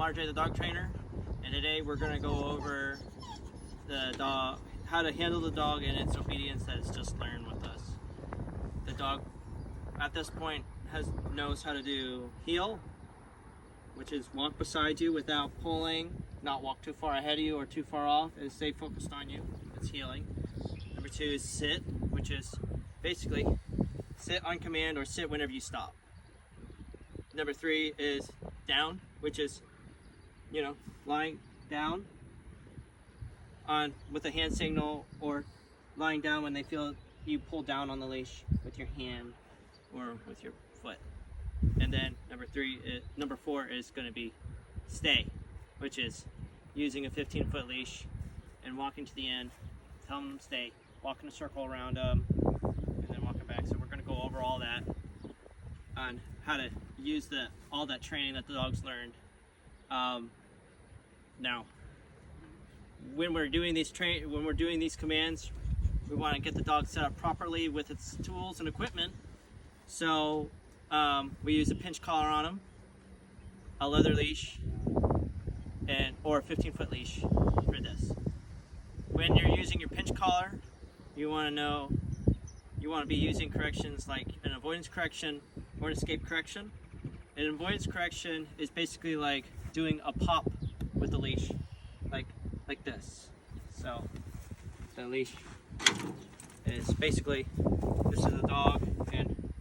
RJ, the dog trainer, and today we're going to go over the dog, how to handle the dog in its obedience that it's just learned with us. The dog at this point knows how to do heel, which is walk beside you without pulling, not walk too far ahead of you or too far off, and stay focused on you. It's heeling. Number 2 is sit, which is basically sit on command or sit whenever you stop. Number 3 is down, which is, lying down on with a hand signal, or lying down when they feel you pull down on the leash with your hand or with your foot. And then number 4 is going to be stay, which is using a 15-foot leash and walking to the end, tell them stay, walk in a circle around them, and then walking back. So we're going to go over all that on how to use all that training that the dog's learned. Now, when we're doing these commands, we want to get the dog set up properly with its tools and equipment. So we use a pinch collar on them, a leather leash, or a 15-foot leash for this. When you're using your pinch collar, you want to be using corrections like an avoidance correction or an escape correction. An avoidance correction is basically like doing a pop with the leash, like this. So the leash is basically, this is a dog, and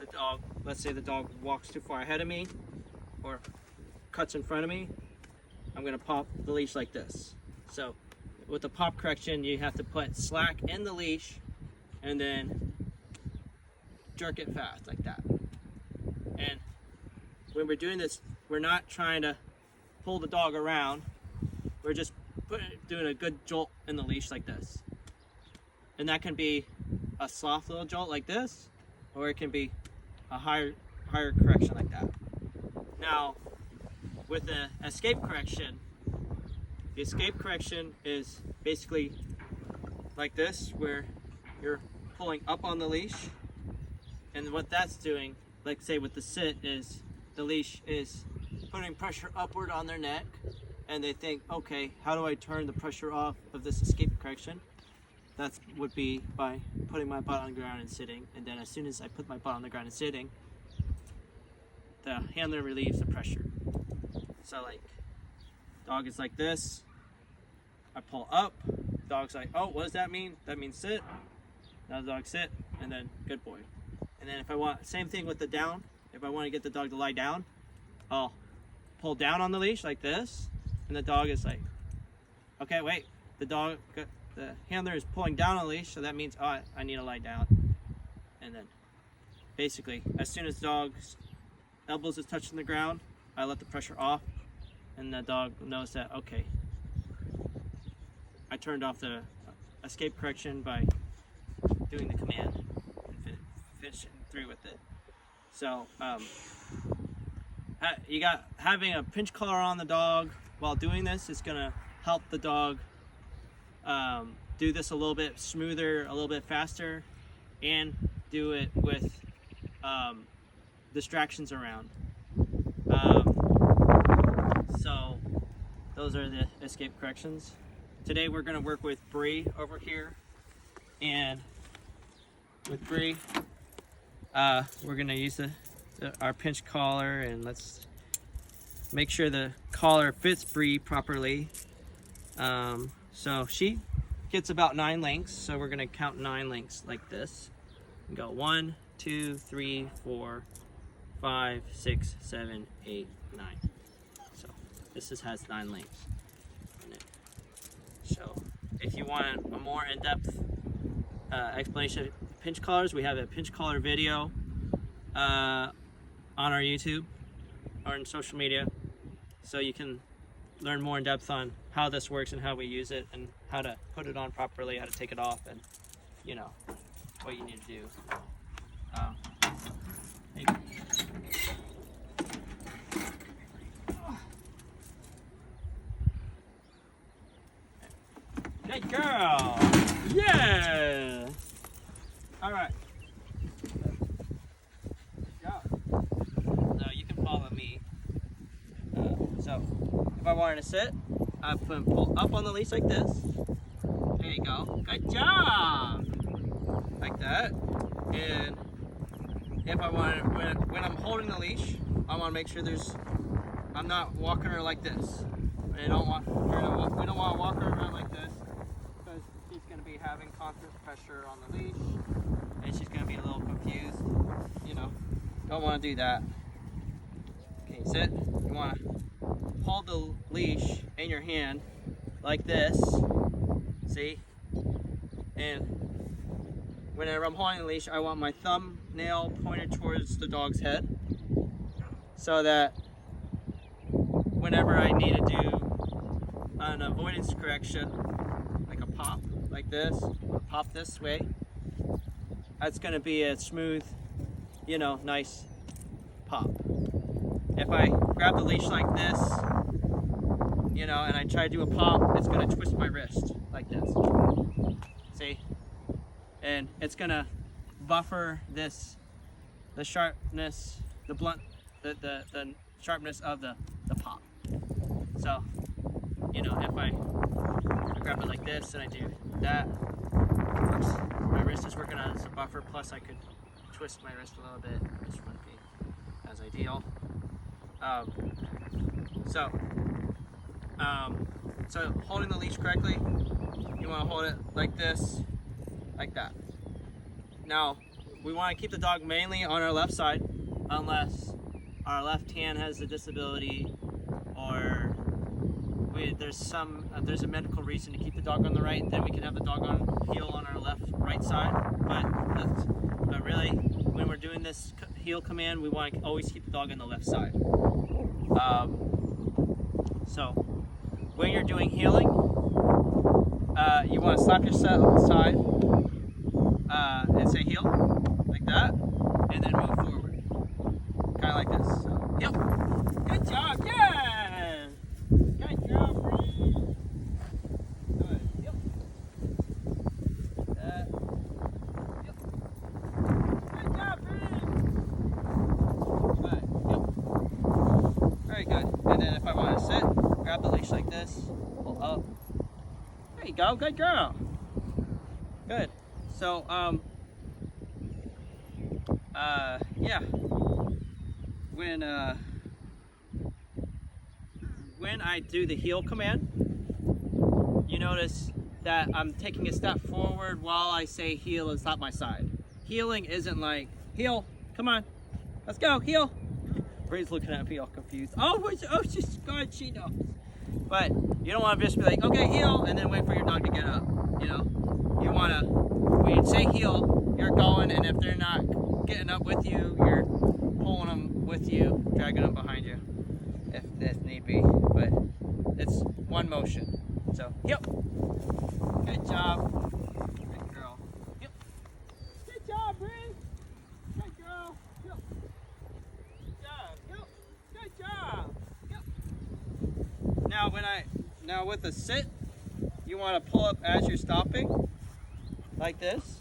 the dog, let's say the dog walks too far ahead of me or cuts in front of me, I'm going to pop the leash like this. So with the pop correction, you have to put slack in the leash and then jerk it fast like that. And when we're doing this, we're not trying to pull the dog around. We're just doing a good jolt in the leash like this. And that can be a soft little jolt like this, or it can be a higher correction like that. Now, with the escape correction, the escape correction is basically like this, where you're pulling up on the leash, and what that's doing, like say with the sit, is the leash is putting pressure upward on their neck, and they think, okay, how do I turn the pressure off of this escape correction? That would be by putting my butt on the ground and sitting, and then as soon as I put my butt on the ground and sitting, the handler relieves the pressure. So like, dog is like this, I pull up, dog's like, oh, what does that mean? That means sit. Now the dog sit, and then good boy. And then if I want, same thing with the down, if I want to get the dog to lie down, I'll pull down on the leash like this, and the dog is like, okay, wait, the handler is pulling down on the leash, so that means, oh, I need to lie down. And then basically, as soon as the dog's elbows is touching the ground, I let the pressure off, and the dog knows that, okay, I turned off the escape correction by doing the command and finishing through with it. So having a pinch collar on the dog while doing this is going to help the dog do this a little bit smoother, a little bit faster, and do it with distractions around. So those are the escape corrections. Today we're going to work with Bree over here, and with Bree we're going to use our pinch collar, and let's make sure the collar fits Bree properly. So she gets about 9 links, so we're going to count 9 links like this and go 1, 2, 3, 4, 5, 6, 7, 8, 9. So this has 9 links in it. So if you want a more in-depth explanation of pinch collars, we have a pinch collar video on our YouTube or in social media, so you can learn more in depth on how this works and how we use it and how to put it on properly, how to take it off, and what you need to do. Good girl! Yeah! Alright. Now you can follow me. So I wanted to sit, I pull up on the leash like this. There you go. Good job. Like that. And if I want, when I'm holding the leash, I want to make sure I'm not walking her like this. We don't want to walk her around like this because she's going to be having constant pressure on the leash and she's going to be a little confused. You know, don't want to do that. Okay, sit. You want to hold the leash in your hand like this. See? And whenever I'm holding the leash, I want my thumbnail pointed towards the dog's head so that whenever I need to do an avoidance correction, like a pop like this, or pop this way, that's going to be a smooth, you know, nice pop. If I grab the leash like this, you know, and I try to do a pop, it's going to twist my wrist like this. See? And it's going to buffer the sharpness, the sharpness of the pop. So, you know, if I grab it like this and I do that, my wrist is working as a buffer, plus I could twist my wrist a little bit, which wouldn't be as ideal. So holding the leash correctly, you want to hold it like this, like that. Now, we want to keep the dog mainly on our left side, unless our left hand has a disability or there's a medical reason to keep the dog on the right. Then we can have the dog on heel on our right side. But really, when we're doing this heel command, we want to always keep the dog on the left side. So when you're doing heeling, you want to slap yourself side and say heel like that, and then move forward, kind of like this. So, yep. Good job. Yeah. Good job, Bree. Good. Yep. Yep. Good job, Bree. Good. Yep. Very good. And then if I want to sit, grab the leash like this, pull up. There you go. Good girl. Good. So, yeah. When I do the heel command, you notice that I'm taking a step forward while I say heel and stop my side. Heeling isn't like, heel, come on, let's go, heel. Bree's looking at me all confused. Oh, she's good, she knows. But you don't want to just be like, okay, heel, and then wait for your dog to get up. You know, you want to, when you say heel, you're going, and if they're not getting up with you, you're pulling them with you, dragging them behind you, if need be. But it's one motion. So, yep. Good job. Good girl. Yep. Good job, Bree. Good girl. Yep. Good job. Yep. Good job. Yep. Now with the sit, you want to pull up as you're stopping, like this,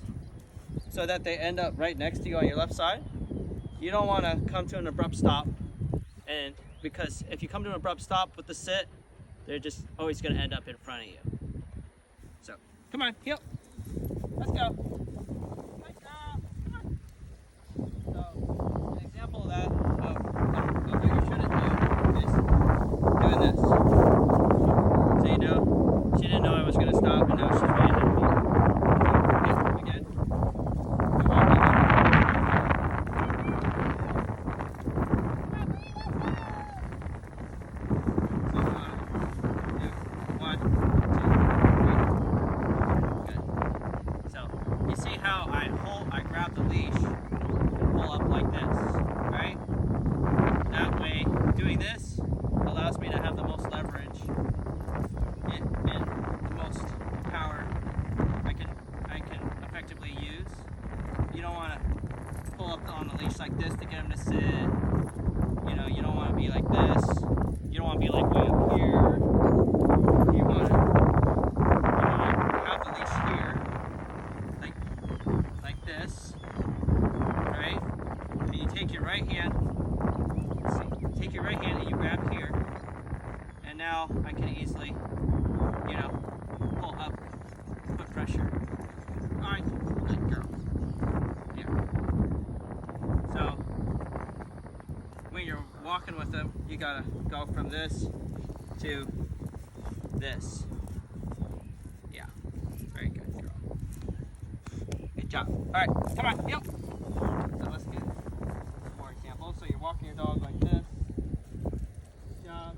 so that they end up right next to you on your left side. You don't want to come to an abrupt stop, and because if you come to an abrupt stop with the sit, they're just always going to end up in front of you. So, come on, heel. Let's go. Good job. Come on. So, an example of that, of what you shouldn't do, is doing this. So you know, she didn't know I was going to stop, and now she's ready to move. Okay, again. I grab the leash and pull up like this, right? That way, doing this allows me to have the most leverage and the most power I can effectively use. You don't want to pull up on the leash like this to get them to sit. You know, you don't want to be like this. You don't want to be like way up here. You want to have the leash here. Like this, right? And you take your right hand and you grab here, and now I can easily, you know, pull up, put pressure. All right, good girl. Yeah. So when you're walking with them, you gotta go from this to this. Yeah, very good girl. Good job. All right, come on, yep. So let's get some more examples. So you're walking your dog like this. Good job.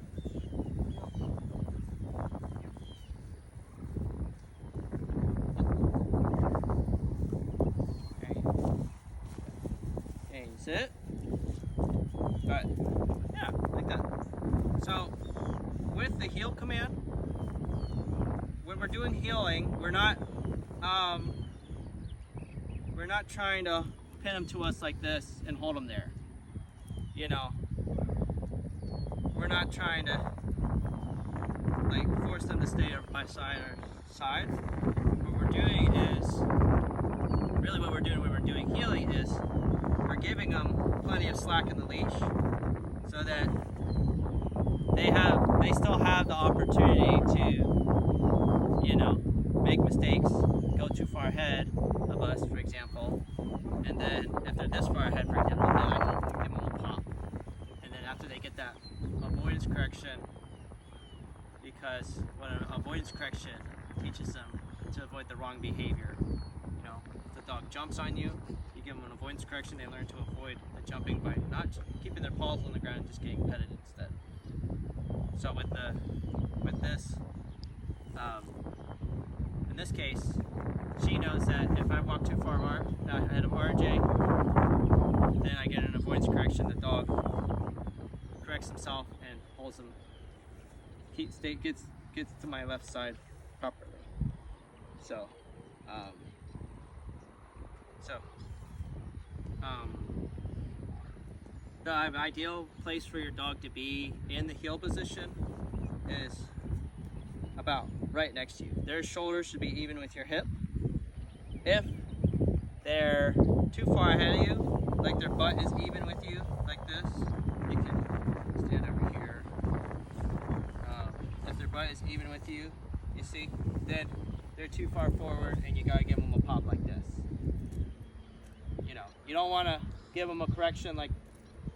Okay, sit. But yeah, like that. So with the heel command, when we're doing heeling, we're not trying to pin them to us like this and hold them there. You know, we're not trying to like force them to stay by side or side. What we're doing is, really what we're doing when we're doing heeling is we're giving them plenty of slack in the leash so that they still have the opportunity to, you know, make mistakes, go too far ahead of us, for example, and then if they're this far ahead, for example, then I can give them a pop, and then after they get that avoidance correction, because what an avoidance correction teaches them to avoid the wrong behavior. You know, if the dog jumps on you, you give them an avoidance correction, they learn to avoid the jumping by not keeping their paws on the ground and just getting petted instead. So with this, in this case, she knows that if I walk too far ahead of RJ, then I get an avoidance correction. The dog corrects himself and holds him, gets to my left side properly. So, the ideal place for your dog to be in the heel position is about right next to you. Their shoulders should be even with your hip. If they're too far ahead of you, like their butt is even with you, like this, you can stand over here. If their butt is even with you, you see, then they're too far forward and you gotta give them a pop like this. You know, you don't wanna give them a correction like,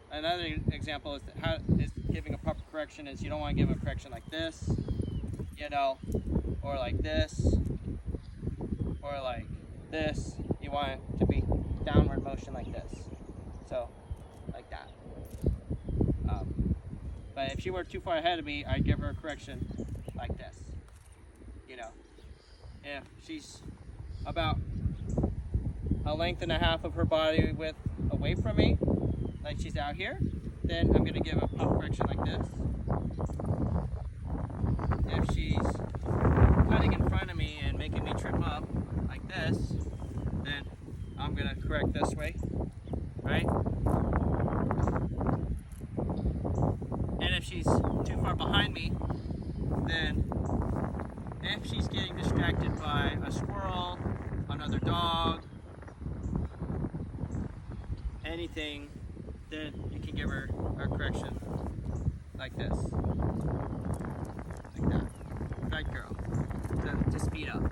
another example is giving a proper correction is you don't wanna give them a correction like this, you know, or like this, or like this. You want it to be downward motion like this. So, like that. But if she were too far ahead of me, I'd give her a correction like this. You know, if she's about a length and a half of her body width away from me, like she's out here, then I'm gonna give a pop correction like this. If she's cutting in front of me and making me trip up like this, then I'm gonna correct this way, right? And if she's too far behind me, then if she's getting distracted by a squirrel, another dog, anything, then you can give her a correction like this. Like that. Good girl. To speed up.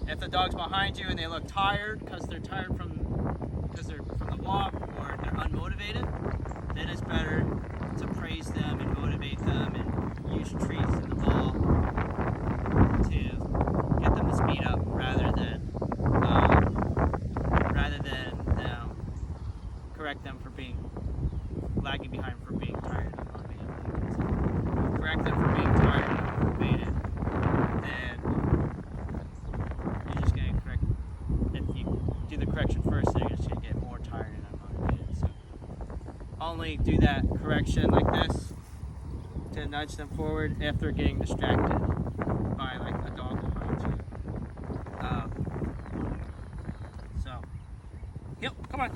If the dog's behind you and they look tired because they're from the walk or they're unmotivated, then it's better to praise them and motivate them and use treats in the ball to get them to speed up rather than correct them for lagging behind for being tired and motivated. Correct them for being tired and motivated, then you're just going to correct. If you do the correction first, then you're just going to get more tired and unmotivated. So only do that correction like this to nudge them forward if they're getting distracted by like a dog behind you. Yep, come on.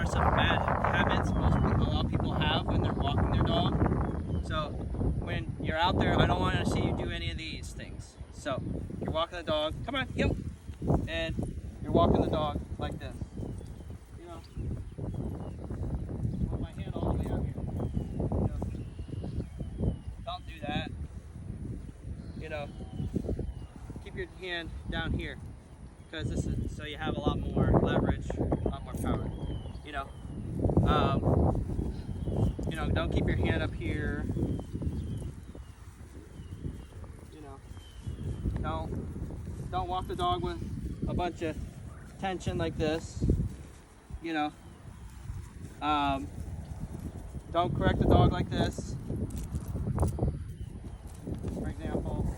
Some So you're walking the dog, come on, yep, and you're walking the dog like this. You know, put my hand all the way out here. You know, don't do that. You know, keep your hand down here, because this is so you have a lot more leverage, a lot more power. You know, don't keep your hand up here. You know, don't walk the dog with a bunch of tension like this. You know, don't correct the dog like this. For example,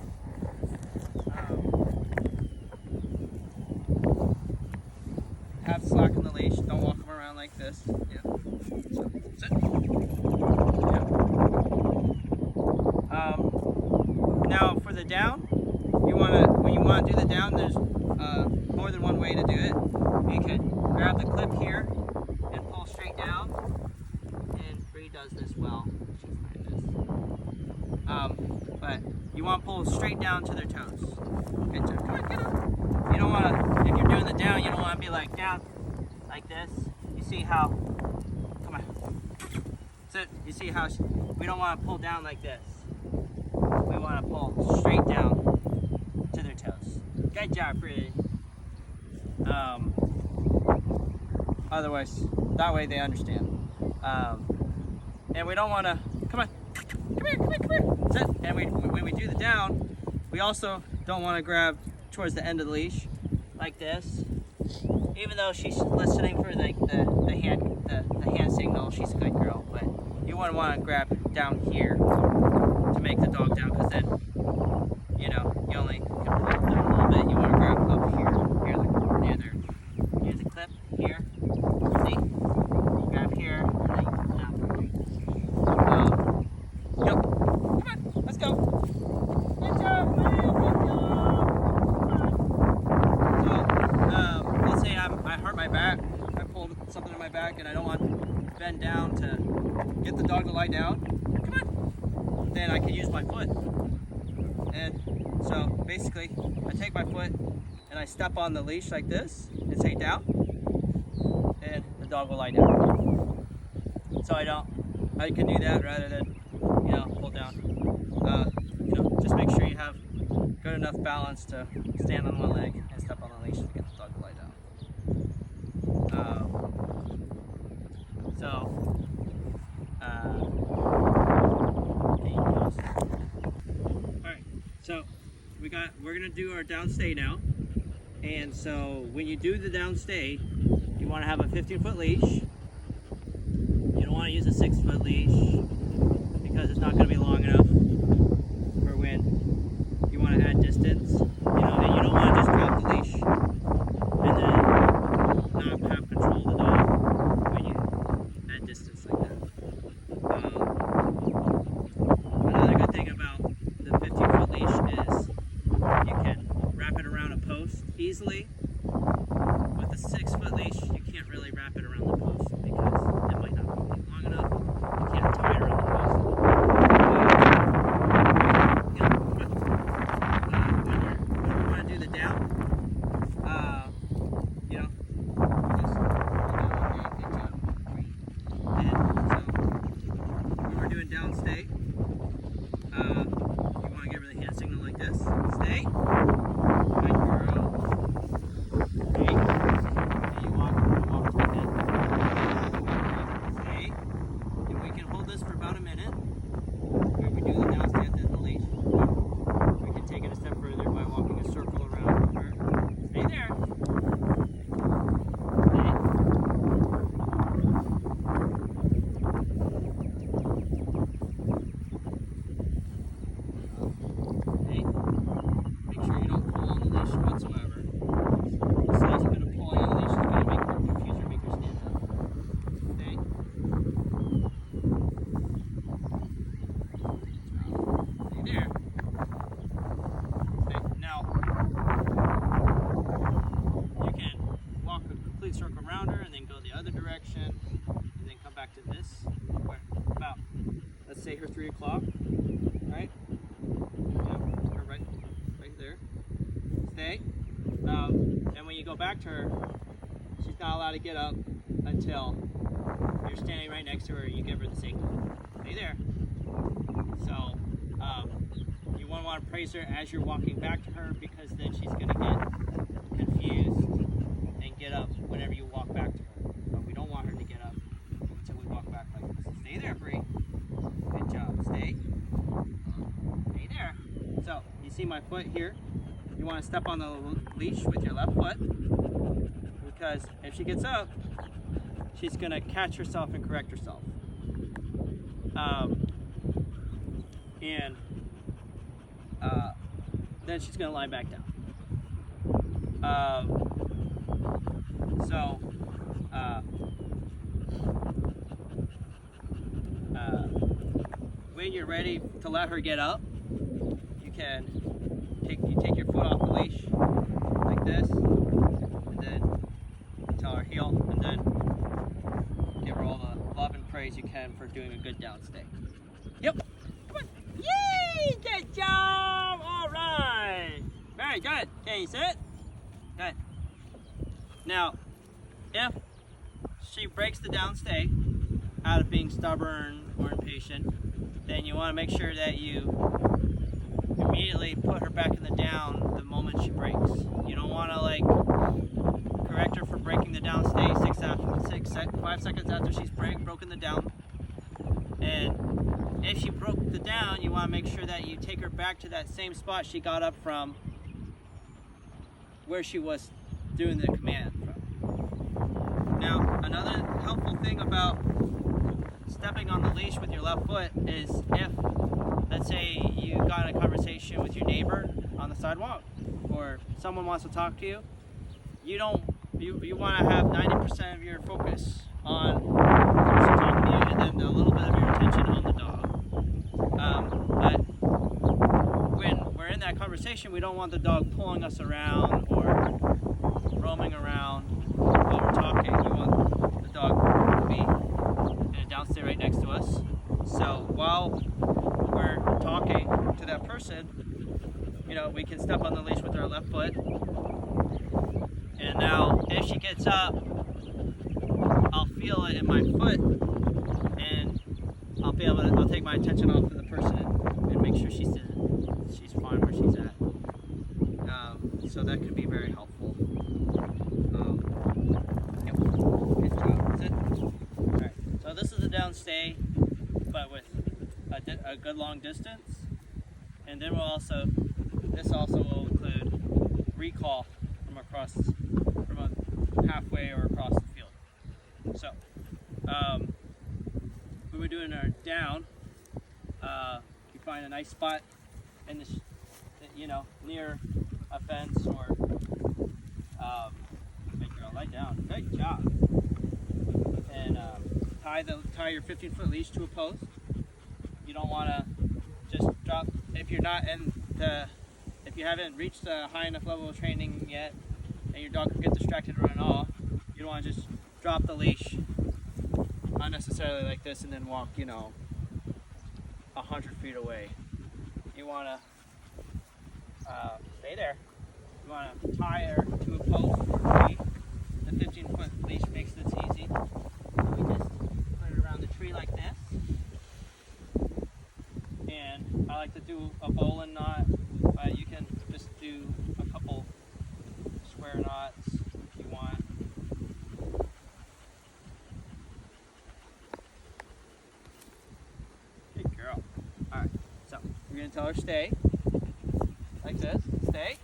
have slack in the leash. Don't walk them around like this. Yeah. So, sit. Yeah. Now for the down, when you want to do the down, there's more than one way to do it. You can grab the clip here and pull straight down, and Bree does this well. She's behind this. But you want to pull straight down to their toes. Good job. Come on, get up. You don't want to, if you're doing the down, you don't want to be like down like this. You see how, come on. So you see how, we don't want to pull down like this. We want to pull straight down to their toes. Good job, Bree. Otherwise, that way they understand. And we don't want to, come on. Come here. Sit. And when we do the down, we also don't want to grab towards the end of the leash like this. Even though she's listening for like the hand signal, she's a good girl. But you wouldn't want to grab down here to make the dog down, because then you only can pull down a little bit. You want to grab up here, near the clip here. See, grab here, and then you pull down. Yep. Come on, let's go. Good job, man. Let's say I hurt my back, I pulled something in my back, and I don't want to bend down to get the dog to lie down. Come on. Then I can use my foot. And so basically, I take my foot and I step on the leash like this and say down, and the dog will lie down. So I can do that rather than, pull down. Just make sure you have good enough balance to stand on one leg and step on the leash to get the dog to lie down. Alright, so we're gonna do our downstay now. And so when you do the downstay, you want to have a 15-foot leash. You don't want to use a 6-foot leash, because it's not going to be long enough for when you want to add distance. And you don't want to just drop the leash and then not have control of the dog when you add distance like that. Another good thing about the 15-foot leash is you can wrap it around a post easily. With a 6-foot leash, you can't really wrap it around the post because it might not be long enough. You can't tie it around the post. When you want to do the down, when we're doing downstay, you want to give her the hand signal like this. Stay. Good girl. Stay. And you walk to the end. Stay. And we can hold this for about a minute. Where we do the downstay at the end of the leash. We can take it a step further by walking a circle around her. Stay there. Make sure you don't pull on the leash whatsoever. The slightest bit of pulling on the leash is going to confuse her, make her stand up. Okay? Stay there. Okay, now you can walk a complete circle around her and then go the other direction and then come back to this. Where about, let's say her 3 o'clock, right? Yeah, her right there. go back to her, she's not allowed to get up until you're standing right next to her and you give her the signal. Stay there. So you want to praise her as you're walking back to her, because then she's going to get confused and get up whenever you walk back to her. But we don't want her to get up until we walk back like this. Stay there, Bree. Good job. Stay. Stay there. So you see my foot here. You want to step on the leash with your left foot, because if she gets up, she's going to catch herself and correct herself. And then she's going to lie back down. When you're ready to let her get up, you can take your foot off the leash like this, and then tell her heel, and then give her all the love and praise you can for doing a good downstay. Yep. Come on. Yay! Good job! All right. Very good. Can you sit? Good. Now, if she breaks the downstay out of being stubborn or impatient, then you want to make sure that you immediately put her back in the down the moment she breaks. You don't want to correct her for breaking the downstay 5 seconds after she's broken the down. And if she broke the down, you want to make sure that you take her back to that same spot she got up from, where she was doing the command from. Now, another helpful thing about stepping on the leash with your left foot is if, let's say, you got in a conversation with your neighbor on the sidewalk, or someone wants to talk to you, you want to have 90% of your focus on the person talking to you, and then a little bit of your attention on the dog. But when we're in that conversation, we don't want the dog pulling us around or roaming around while we're talking. We want the dog to be in a downstay right next to us. So while we're talking to that person, we can step on the leash with our left foot. And now, if she gets up, I'll feel it in my foot, and I'll take my attention off of the person and make sure she's fine where she's at. So that could be very helpful. Yep. Good job. Sit. All right. So this is a downstay, but with a good long distance, and then this also will include recall from a halfway or across the field. So when we're doing our down, you find a nice spot in near a fence, or make your lie down. Good job. And tie your 15-foot leash to a post. You don't want to just drop if you haven't reached a high enough level of training yet, and your dog can get distracted and run off. You don't want to just drop the leash unnecessarily like this and then walk 100 feet away. You want to stay there. You want to tie her to a post or tree. The 15-foot leash makes this easy. We just put it around the tree like this. And I like to do a bowline knot, but you can just do a couple square knots if you want. Good girl. Alright, so we're going to tell her stay. Like this. Stay.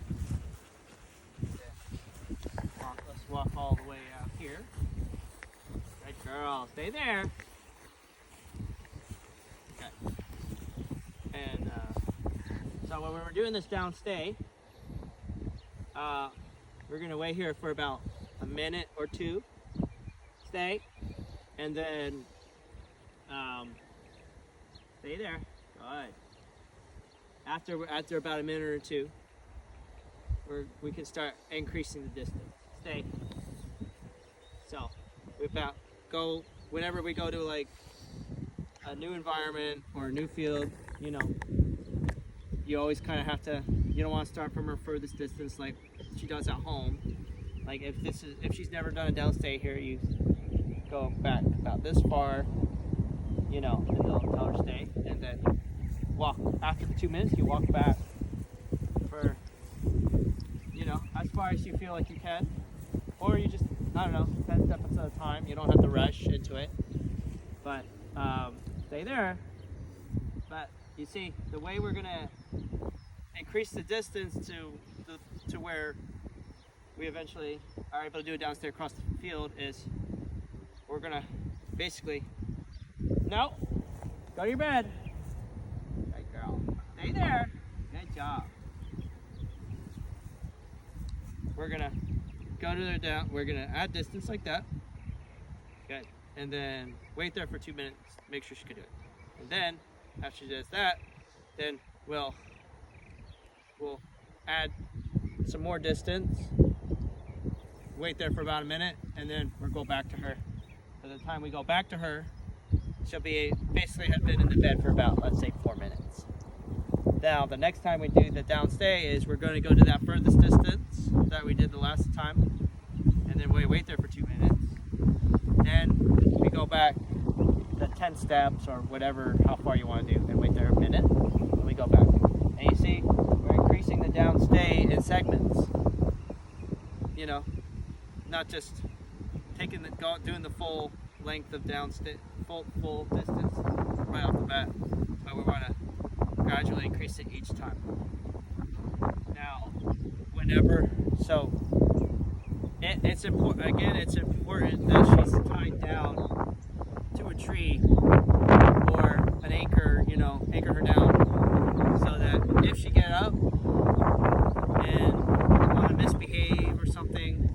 Let's walk all the way out here. Good girl. Stay there. Okay. And so when we're doing this downstay, we're going to wait here for about a minute or two. Stay. And then stay there. Good. After about a minute or two, we can start increasing the distance. Stay. So whenever we go to like a new environment or a new field, you always kind of have to. You don't want to start from her furthest distance like she does at home. Like if she's never done a downstay here, you go back about this far, you know, and they'll tell her stay, and then walk after the 2 minutes. You walk back for, you know, as far as you feel like you can, or you just, I don't know, 10 steps at a time. You don't have to rush into it, but stay there. But you see, the way we're gonna increase the distance to where we eventually are able to do a downstay across the field is we're gonna basically, no, go to your bed. Good girl. Stay there. Good job. We're gonna go to their down. We're gonna add distance like that. Good. And then wait there for 2 minutes. Make sure she can do it. And then after she does that, then we'll add some more distance. Wait there for about a minute, and then we'll go back to her. By the time we go back to her, she'll be basically have been in the bed for about, let's say, 4 minutes. Now, the next time we do the downstay is we're going to go to that furthest distance that we did the last time, and then we wait there for 2 minutes. Then we go back the 10 steps or whatever, how far you want to do, and wait there a minute, and we go back. And you see, we're increasing the downstay in segments. You know, not just taking doing the full length of downstay, full distance right off the bat, but we want to gradually increase it each time. Now, whenever, so it's important. Again, it's important that she's tied down to a tree or an anchor. You know, anchor her down so that if she get up and want to misbehave or something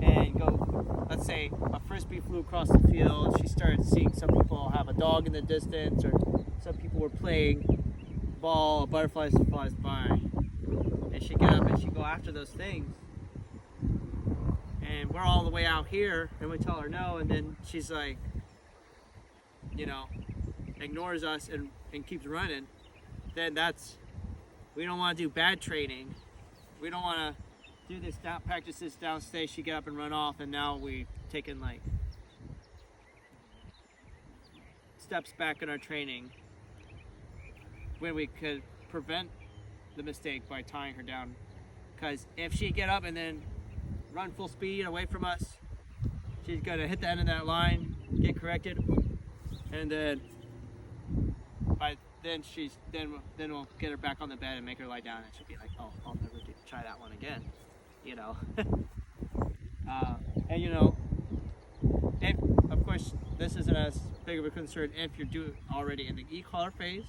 and go, let's say a frisbee flew across the field, she started seeing some people have a dog in the distance, or some people were playing ball, a butterfly flies by, and she get up and she go after those things, and we're all the way out here and we tell her no, and then she's like, you know, ignores us and keeps running, then we don't want to do bad training. We don't want to do this practice this downstay, she get up and run off, and now we've taken like steps back in our training when we could prevent the mistake by tying her down. Because if she get up and then run full speed away from us, she's gonna hit the end of that line, get corrected, and then then we'll get her back on the bed and make her lie down, and she'll be like, oh, I'll never try that one again, you know. And you know, if, of course, this isn't as big of a concern if you're already in the e-collar phase,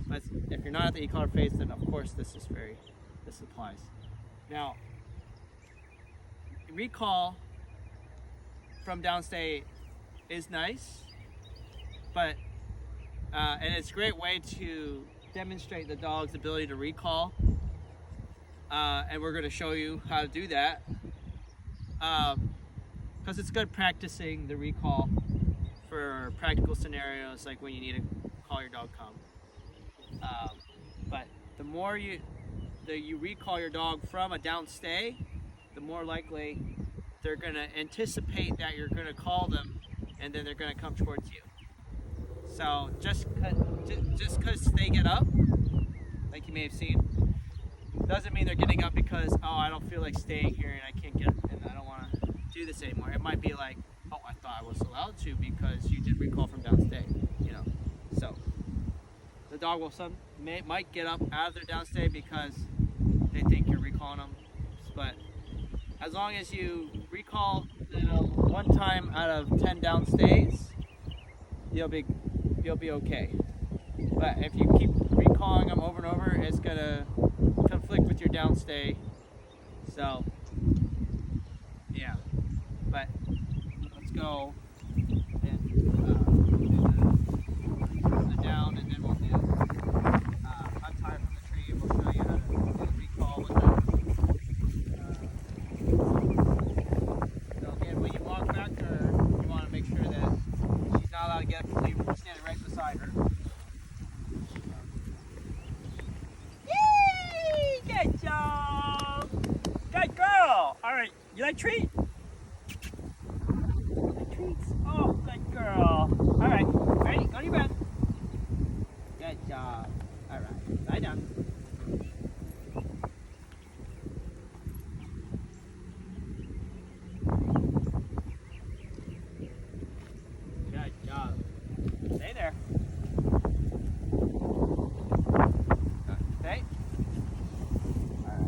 but if you're not at the e-collar phase, then of course this applies. Now, recall from downstay is nice, but and it's a great way to demonstrate the dog's ability to recall, and we're going to show you how to do that, because it's good practicing the recall for practical scenarios like when you need to call your dog come. But the more you recall your dog from a downstay, the more likely they're going to anticipate that you're going to call them, and then they're going to come towards you. So just because they get up, like you may have seen, doesn't mean they're getting up because, oh, I don't feel like staying here and I can't get and I don't want to do this anymore. It might be like, oh, I thought I was allowed to because you did recall from downstay, you know. So the dog might get up out of their downstay because they think you're recalling them, but as long as you recall one time out of 10 downstays, you'll be okay. But if you keep recalling them over and over, it's gonna conflict with your downstay. So yeah, but let's go and the down, and then we'll do untie from the tree, and we'll show you how to recall with them. So again, when you walk back to her, you want to make sure that she's not allowed to get up until you're standing right beside her. Yay! Good job! Good girl! Alright, You like treat? You like treats? Oh, good girl. All right, ready? Go to your bed. Good job. All right, lie down. Good job. Stay there. Stay. All right.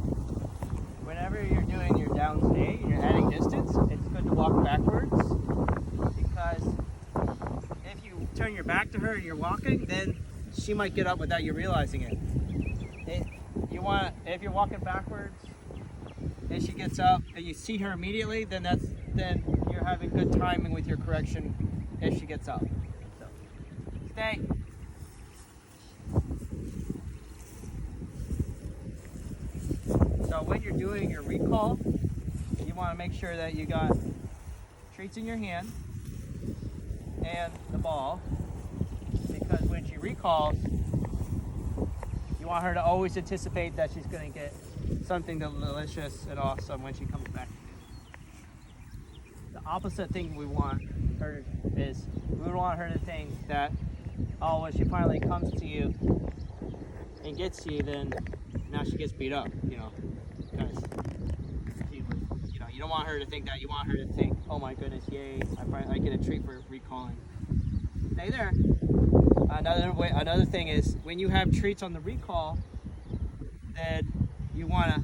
Whenever you're doing your downstay and you're adding distance, it's good to walk backwards, because if you turn your back to her and you're walking, then she might get up without you realizing it. If you're walking backwards and she gets up and you see her immediately, then you're having good timing with your correction if she gets up. So, stay. So when you're doing your recall, you want to make sure that you got treats in your hand and the ball, because when she recalls, you want her to always anticipate that she's going to get something delicious and awesome when she comes back. The opposite thing we want her is, we want her to think that, oh, when she finally comes to you and gets you, then now she gets beat up, because she was, you don't want her to think that. You want her to think, oh my goodness, yay, I get a treat for recalling. Stay there. Another thing is, when you have treats on the recall, then you want to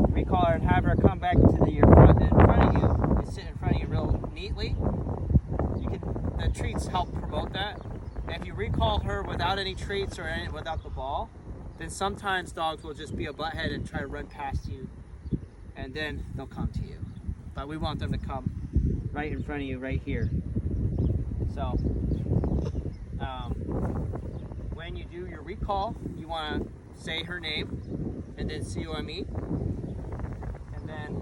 recall her and have her come back to in front of you and sit in front of you real neatly. The treats help promote that. And if you recall her without any treats or without the ball, then sometimes dogs will just be a butthead and try to run past you, and then they'll come to you. But we want them to come right in front of you, right here. So when you do your recall, you want to say her name and then COME, and then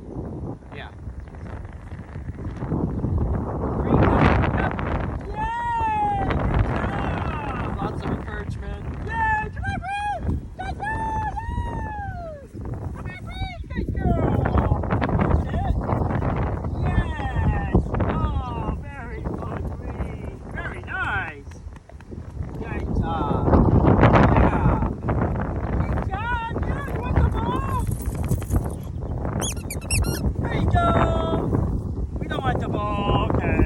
yeah. Yay! Lots of encouragement. Yay! Come on, Ruth! Good girl! Come on, Ruth! Good girl! That's it. Yes! Oh, very good, Ruth. Very nice. Good job. Yeah. Good job. Yeah, you want the ball? There you go. We don't want the ball. Okay.